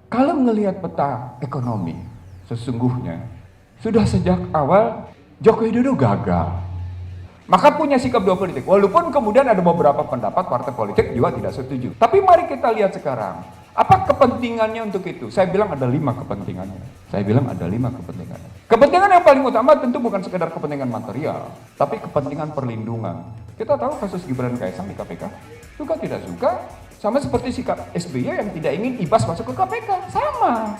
Kalau melihat peta ekonomi, sesungguhnya sudah sejak awal Joko Widodo gagal. Maka punya sikap dua politik. Walaupun kemudian ada beberapa pendapat partai politik juga tidak setuju. Tapi mari kita lihat sekarang. Apa kepentingannya untuk itu? Saya bilang ada 5 kepentingannya. Kepentingan yang paling utama tentu bukan sekedar kepentingan material, tapi kepentingan perlindungan. Kita tahu kasus Gibran Kaesang di KPK. Suka tidak suka, sama seperti sikap SBY yang tidak ingin Ibas masuk ke KPK. Sama.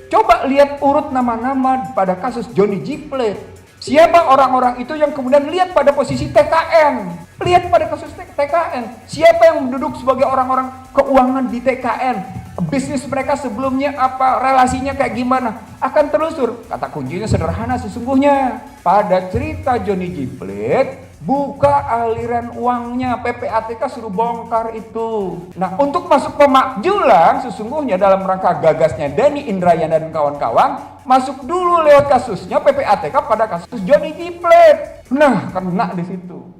Coba lihat urut nama-nama pada kasus Johnny G. Plate. Siapa orang-orang itu yang kemudian lihat pada posisi TKN? Lihat pada kasus TKN. Siapa yang duduk sebagai orang-orang keuangan di TKN? Bisnis mereka sebelumnya apa? Relasinya kayak gimana? Akan telusur. Kata kuncinya sederhana sesungguhnya. Pada cerita Johnny G. Plate, buka aliran uangnya, PPATK suruh bongkar itu. Nah, untuk masuk pemakjulan sesungguhnya dalam rangka gagasnya Denny Indrayana dan kawan-kawan, masuk dulu lewat kasusnya PPATK pada kasus Johnny G. Plate. Nah, kena di situ.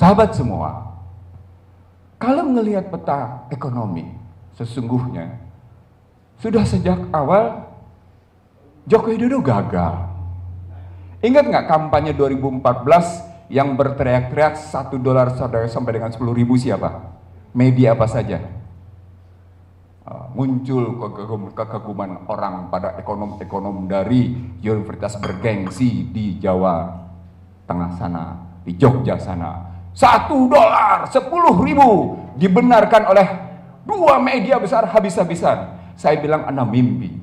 Sahabat semua, kalau melihat peta ekonomi, sesungguhnya sudah sejak awal Joko Widodo gagal. Ingat nggak kampanye 2014 yang berteriak-teriak $1 sampai dengan 10.000 siapa? Media apa saja? Muncul kekaguman orang pada ekonom-ekonom dari universitas bergengsi di Jawa Tengah sana, di Jogja sana. $1, 10.000 dibenarkan oleh 2 media besar habis-habisan. Saya bilang Anda mimpi.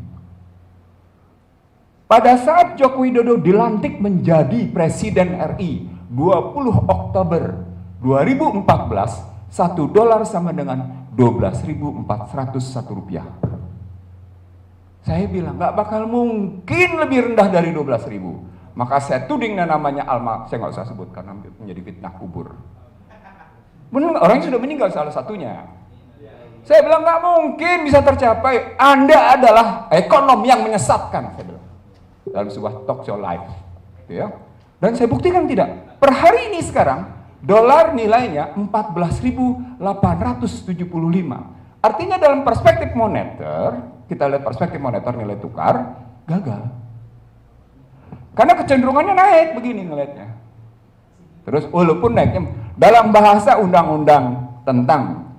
Pada saat Joko Widodo dilantik menjadi Presiden RI 20 Oktober 2014, $1 sama dengan 12.401 rupiah. Saya bilang nggak bakal mungkin lebih rendah dari 12.000. Maka saya tuding namanya Alma, saya nggak usah sebut karena menjadi fitnah kubur. Benar, orang yang sudah meninggal salah satunya. Saya bilang nggak mungkin bisa tercapai. Anda adalah ekonom yang menyesatkan, saya bilang dalam sebuah talk show live, gitu ya. Dan saya buktikan tidak. Per hari ini sekarang dolar nilainya 14.875. Artinya dalam perspektif moneter, kita lihat perspektif moneter nilai tukar gagal. Karena kecenderungannya naik begini ngelihatnya. Terus walaupun naiknya dalam bahasa undang-undang tentang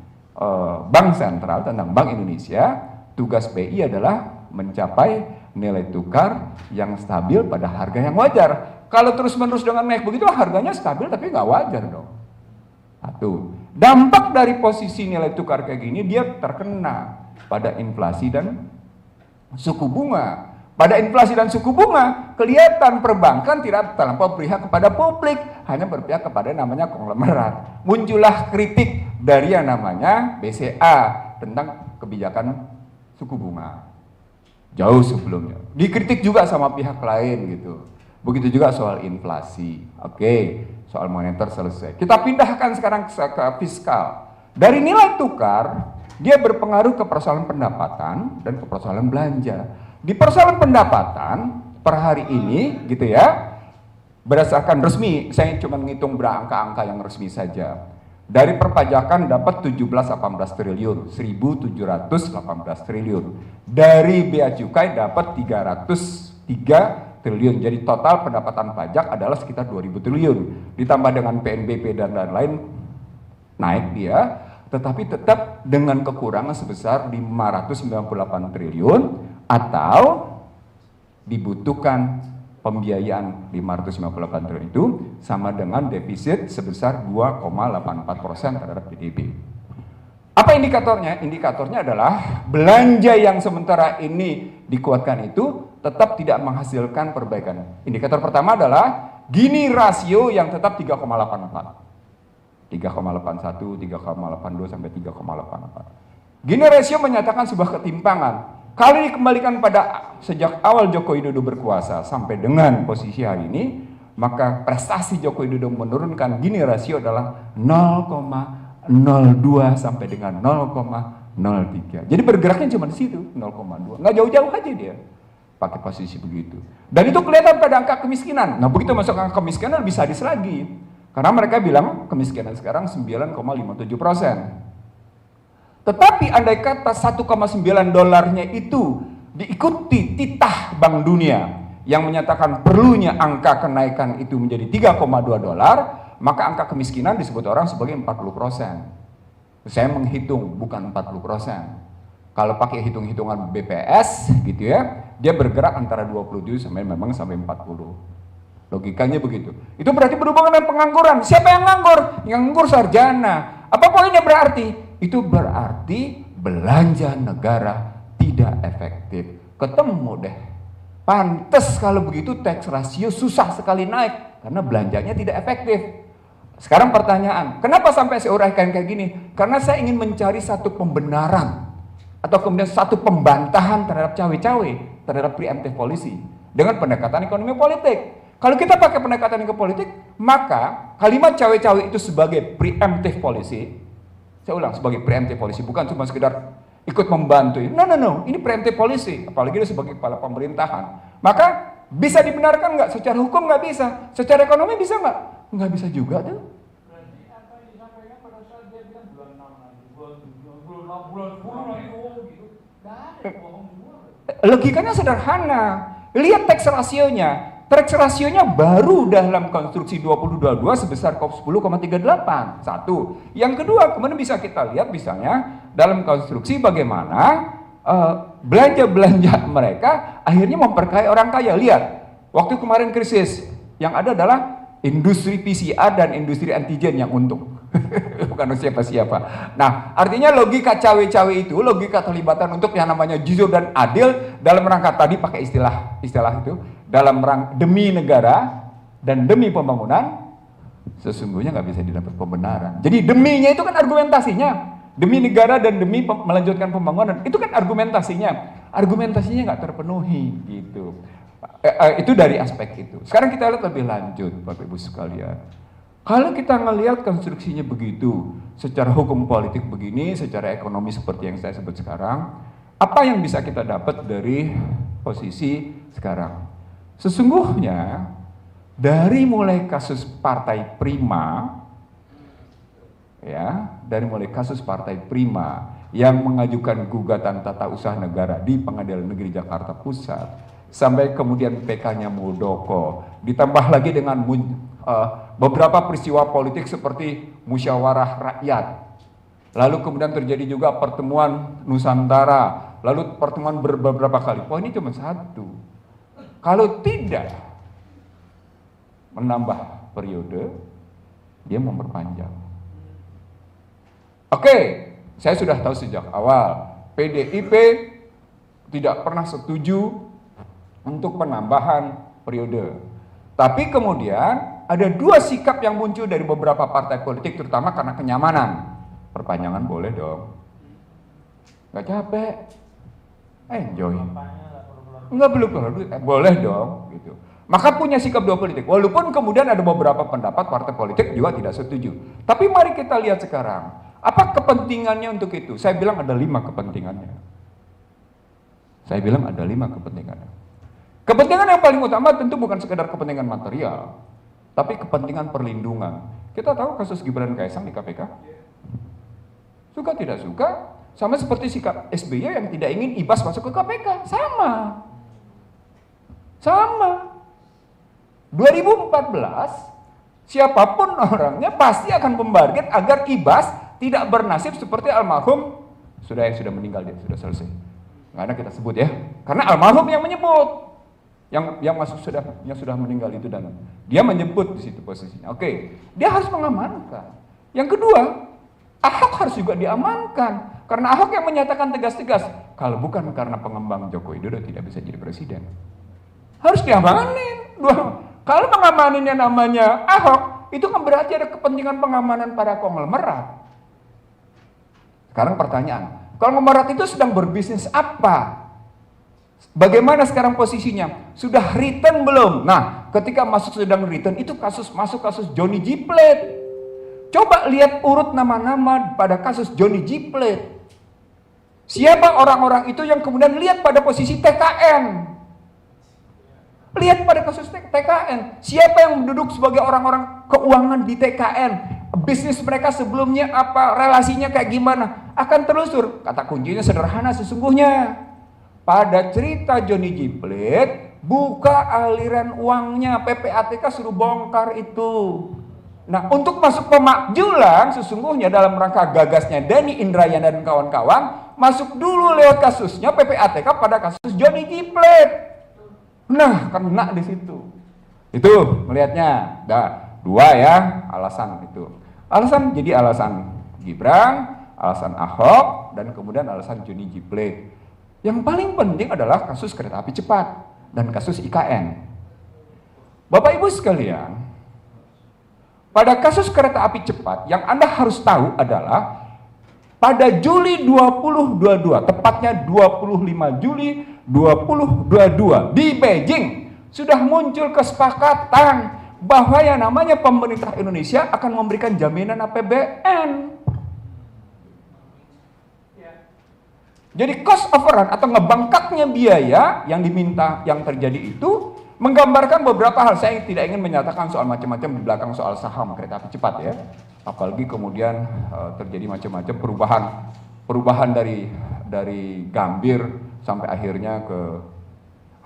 Bank Sentral, tentang Bank Indonesia, tugas BI adalah mencapai nilai tukar yang stabil pada harga yang wajar. Kalau terus-menerus dengan naik begitu harganya stabil tapi nggak wajar dong. Satu, dampak dari posisi nilai tukar kayak gini dia terkena pada inflasi dan suku bunga. Pada inflasi dan suku bunga, kelihatan perbankan tidak terlampau berpihak kepada publik, hanya berpihak kepada namanya konglomerat. Muncullah kritik dari yang namanya BCA tentang kebijakan suku bunga. Jauh sebelumnya. Dikritik juga sama pihak lain gitu. Begitu juga soal inflasi. Oke, soal moneter selesai. Kita pindahkan sekarang ke fiskal. Dari nilai tukar, dia berpengaruh ke persoalan pendapatan dan ke persoalan belanja. Di persoalan pendapatan per hari ini gitu ya, berdasarkan resmi, saya cuma menghitung berangka-angka yang resmi saja. Dari perpajakan dapat 17-18 triliun, 1.718 triliun. Dari bea cukai dapat 303 triliun. Jadi total pendapatan pajak adalah sekitar 2.000 triliun. Ditambah dengan PNBP dan lain-lain naik dia, tetapi tetap dengan kekurangan sebesar 598 triliun atau dibutuhkan pembiayaan 598 triliun itu sama dengan defisit sebesar 2,84% terhadap PDB. Apa indikatornya? Indikatornya adalah belanja yang sementara ini dikuatkan itu tetap tidak menghasilkan perbaikan. Indikator pertama adalah Gini rasio yang tetap 3,84. 3,81, 3,82 sampai 3,84. Gini rasio menyatakan sebuah ketimpangan. Kalau dikembalikan pada sejak awal Joko Widodo berkuasa sampai dengan posisi hari ini, maka prestasi Joko Widodo menurunkan Gini rasio adalah 0,02 sampai dengan 0,03. Jadi bergeraknya cuma di situ, 0,2. Nggak jauh-jauh aja dia pakai posisi begitu. Dan itu kelihatan pada angka kemiskinan. Nah, begitu masuk angka kemiskinan bisa hadis lagi. Karena mereka bilang kemiskinan sekarang 9,57%. Tetapi andai kata 1,9 dolarnya itu diikuti titah Bank Dunia yang menyatakan perlunya angka kenaikan itu menjadi 3,2 dolar, maka angka kemiskinan disebut orang sebagai 40%. Saya menghitung bukan 40%. Kalau pakai hitung-hitungan BPS gitu ya, dia bergerak antara 27 sampai 40. Logikanya begitu. Itu berarti berhubungan dengan pengangguran. Siapa yang nganggur? Yang nganggur sarjana. Apa poinnya berarti? Itu berarti belanja negara tidak efektif. Ketemu deh. Pantes kalau begitu tax ratio susah sekali naik karena belanjanya tidak efektif. Sekarang pertanyaan, kenapa sampai saya uraikan kayak gini? Karena saya ingin mencari satu pembenaran atau kemudian satu pembantahan terhadap cawe-cawe, terhadap preemptive policy dengan pendekatan ekonomi politik. Kalau kita pakai pendekatan ekonomi politik, maka kalimat cawe-cawe itu sebagai preemptive policy. Saya ulang, sebagai preemptive policy, bukan cuma sekedar ikut membantu. No, ini preemptive policy, apalagi dia sebagai kepala pemerintahan. Maka bisa dibenarkan nggak? Secara hukum nggak bisa, secara ekonomi bisa nggak? Nggak bisa juga tuh. Berarti apa yang disampaikan pada saat dia bilang bulan 6 nanti, bulan 10 lagi, gitu. Nggak ada, bohong semua. Logikanya sederhana. Lihat tax rasionya. Tax rasionya baru dalam konstruksi 2022 sebesar 10,38. Satu. Yang kedua, kemudian bisa kita lihat misalnya dalam konstruksi bagaimana belanja-belanja mereka akhirnya memperkaya orang kaya. Lihat, waktu kemarin krisis yang ada adalah industri PCR dan industri antigen yang untung. Bukan siapa-siapa. Nah, artinya logika cawe-cawe itu, logika terlibatan untuk yang namanya jujur dan adil dalam rangka tadi pakai istilah itu, dalam rangka demi negara dan demi pembangunan, sesungguhnya nggak bisa didapat pembenaran. Jadi deminya itu kan argumentasinya, demi negara dan demi melanjutkan pembangunan, itu kan argumentasinya nggak terpenuhi gitu. Itu dari aspek itu. Sekarang kita lihat lebih lanjut, Bapak Ibu sekalian. Kalau kita ngelihat konstruksinya begitu, secara hukum politik begini, secara ekonomi seperti yang saya sebut sekarang, apa yang bisa kita dapat dari posisi sekarang? Sesungguhnya dari mulai kasus Partai Prima, ya, dari mulai kasus Partai Prima yang mengajukan gugatan tata usaha negara di Pengadilan Negeri Jakarta Pusat, sampai kemudian PK-nya Muldoko, ditambah lagi dengan beberapa peristiwa politik seperti musyawarah rakyat, lalu kemudian terjadi juga pertemuan Nusantara, lalu pertemuan beberapa kali. Poin ini cuma satu, kalau tidak menambah periode, dia memperpanjang. Oke, saya sudah tahu sejak awal PDIP tidak pernah setuju untuk penambahan periode. Tapi kemudian ada dua sikap yang muncul dari beberapa partai politik, terutama karena kenyamanan. Perpanjangan boleh dong, nggak capek, enjoy. Nggak perlu, boleh dong, gitu. Maka punya sikap dua politik. Walaupun kemudian ada beberapa pendapat partai politik juga tidak setuju. Tapi mari kita lihat sekarang, apa kepentingannya untuk itu? Saya bilang ada 5 kepentingannya. Kepentingan yang paling utama tentu bukan sekedar kepentingan material, tapi kepentingan perlindungan. Kita tahu kasus Gibran Kaesang di KPK. Suka tidak suka, sama seperti sikap SBY yang tidak ingin Ibas masuk ke KPK. Sama. 2014, siapapun orangnya pasti akan membarget agar Ibas tidak bernasib seperti almarhum yang sudah meninggal, dia sudah selesai. Karena kita sebut ya, karena almarhum yang menyebut, yang sudah meninggal itu, dan dia menyebut di situ posisinya. Oke, dia harus mengamankan. Yang kedua, Ahok harus juga diamankan, karena Ahok yang menyatakan tegas-tegas, kalau bukan karena pengembang Joko Widodo tidak bisa jadi presiden. Harus diamanin. Kalau pengamaninnya namanya Ahok, itu kan berarti ada kepentingan pengamanan pada konglomerat. Sekarang pertanyaan, konglomerat itu sedang berbisnis apa? Bagaimana sekarang posisinya? Sudah return belum? Nah, ketika sedang return, itu masuk kasus Johnny G. Plate. Coba lihat urut nama-nama pada kasus Johnny G. Plate. Siapa orang-orang itu yang kemudian lihat pada posisi TKN? Lihat pada kasus TKN, siapa yang duduk sebagai orang-orang keuangan di TKN, bisnis mereka sebelumnya apa, relasinya kayak gimana, akan telusur. Kata kuncinya sederhana sesungguhnya. Pada cerita Johnny G. Plate, buka aliran uangnya, PPATK suruh bongkar itu. Nah, untuk masuk pemakjulan sesungguhnya dalam rangka gagasnya Denny Indrayana dan kawan-kawan, masuk dulu lewat kasusnya PPATK pada kasus Johnny G. Plate. Nah, kena di situ. Itu melihatnya. Ada 2 ya alasan itu. Alasan Gibran, alasan Ahok, dan kemudian alasan Johnny G. Plate. Yang paling penting adalah kasus kereta api cepat dan kasus IKN. Bapak Ibu sekalian, pada kasus kereta api cepat yang Anda harus tahu adalah pada Juli 2022, tepatnya 25 Juli 2022 di Beijing sudah muncul kesepakatan bahwa yang namanya pemerintah Indonesia akan memberikan jaminan APBN. Jadi cost overrun atau ngebangkatnya biaya yang diminta yang terjadi itu menggambarkan beberapa hal. Saya tidak ingin menyatakan soal macam-macam di belakang soal saham kereta api cepat ya. Apalagi kemudian terjadi macam-macam perubahan dari Gambir sampai akhirnya ke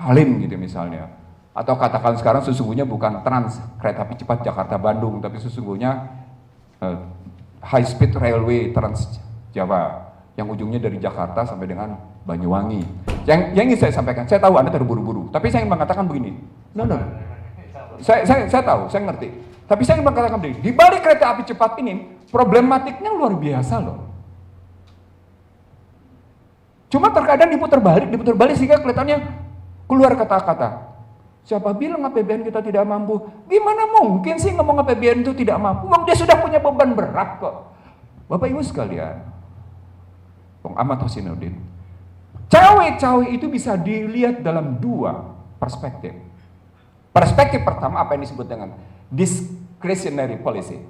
Halim gitu misalnya. Atau katakan sekarang sesungguhnya bukan trans kereta api cepat Jakarta Bandung, tapi sesungguhnya high speed railway Trans Jawa yang ujungnya dari Jakarta sampai dengan Banyuwangi. Yang ingin saya sampaikan, saya tahu Anda terburu-buru, tapi saya ingin mengatakan begini. No. Saya tahu, saya ngerti. Tapi saya ingin mengatakan begini, di balik kereta api cepat ini problematiknya luar biasa loh. Cuma terkadang diputar balik sehingga kelihatannya keluar kata-kata. Siapa bilang APBN kita tidak mampu? Gimana mungkin sih ngomong APBN itu tidak mampu? Dia sudah punya beban berat kok. Bapak Ibu sekalian, Bung Ahmad Husainuddin, cawe-cawe itu bisa dilihat dalam 2 perspektif. Perspektif pertama apa yang disebut dengan discretionary policy.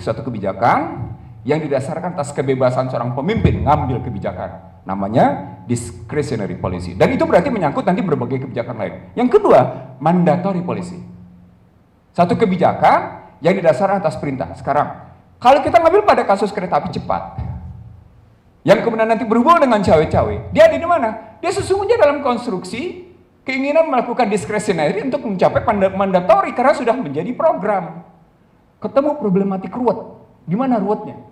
Suatu kebijakan yang didasarkan atas kebebasan seorang pemimpin ngambil kebijakan. Namanya discretionary policy. Dan itu berarti menyangkut nanti berbagai kebijakan lain. Yang kedua, mandatory policy. Satu kebijakan yang didasarkan atas perintah. Sekarang, kalau kita ngambil pada kasus kereta api cepat, yang kemudian nanti berhubungan dengan cawe-cawe, dia ada di mana? Dia sesungguhnya dalam konstruksi keinginan melakukan discretionary untuk mencapai mandatory karena sudah menjadi program. Ketemu problematik ruwet. Gimana ruwetnya?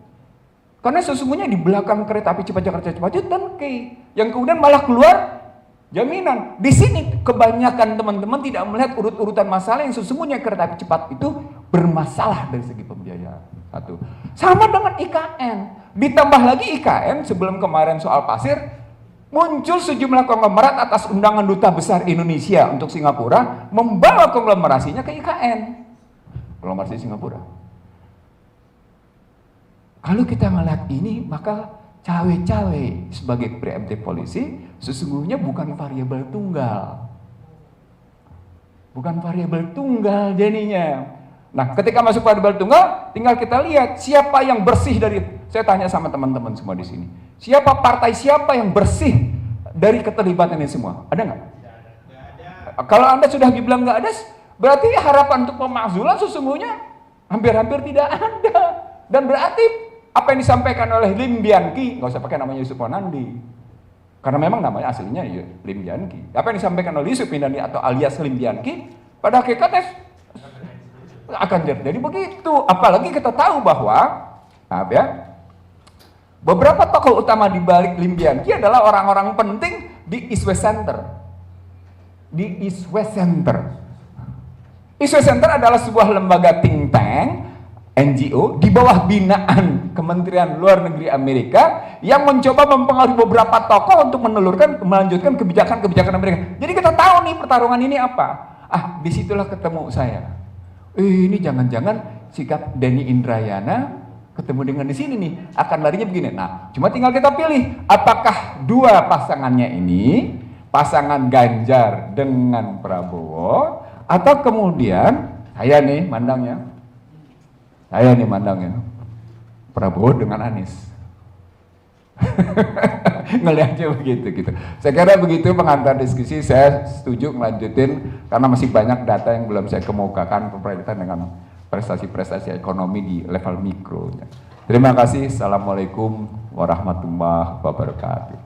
Karena sesungguhnya di belakang kereta api cepat Jakarta Cepat itu turnkey, yang kemudian malah keluar jaminan. Di sini kebanyakan teman-teman tidak melihat urut-urutan masalah yang sesungguhnya kereta api cepat itu bermasalah dari segi pembiayaan. Satu. Sama dengan IKN. Ditambah lagi IKN sebelum kemarin soal pasir, muncul sejumlah konglomerat atas undangan Duta Besar Indonesia untuk Singapura, membawa konglomerasinya ke IKN, konglomerasi Singapura. Kalau kita ngeliat ini, maka cawe-cawe sebagai preemptive policy sesungguhnya bukan variabel tunggal. Bukan variabel tunggal jadinya. Nah, ketika masuk variabel tunggal, tinggal kita lihat siapa yang bersih dari, saya tanya sama teman-teman semua di sini. Siapa partai siapa yang bersih dari keterlibatan ini semua? Ada nggak? Kalau Anda sudah dibilang nggak ada, berarti harapan untuk pemakzulan sesungguhnya hampir-hampir tidak ada. Dan berarti apa yang disampaikan oleh Lim Bian Ki, nggak usah pakai namanya Yusuf Ponandi, karena memang namanya aslinya ya Lim Bian Ki. Apa yang disampaikan oleh Yusuf Ponandi atau alias Lim Bian Ki, pada hakikatnya akan jadi begitu. Apalagi kita tahu bahwa, maaf ya, beberapa tokoh utama di balik Lim Bian Ki adalah orang-orang penting di East West Center. Di East West Center. East West Center adalah sebuah lembaga think tank, NGO, di bawah binaan Kementerian Luar Negeri Amerika yang mencoba mempengaruhi beberapa tokoh untuk melanjutkan kebijakan-kebijakan Amerika. Jadi kita tahu nih pertarungan ini apa. Disitulah ketemu saya. Ini jangan-jangan sikap Denny Indrayana ketemu dengan di sini nih, akan larinya begini. Nah, cuma tinggal kita pilih apakah dua pasangannya ini, pasangan Ganjar dengan Prabowo, atau kemudian saya nih mandangnya Prabowo dengan Anies. Ngelihatnya begitu gitu. Saya kira begitu pengantar diskusi. Saya setuju melanjutin karena masih banyak data yang belum saya kemukakan berkaitan dengan prestasi-prestasi ekonomi di level mikro. Terima kasih. Assalamualaikum warahmatullahi wabarakatuh.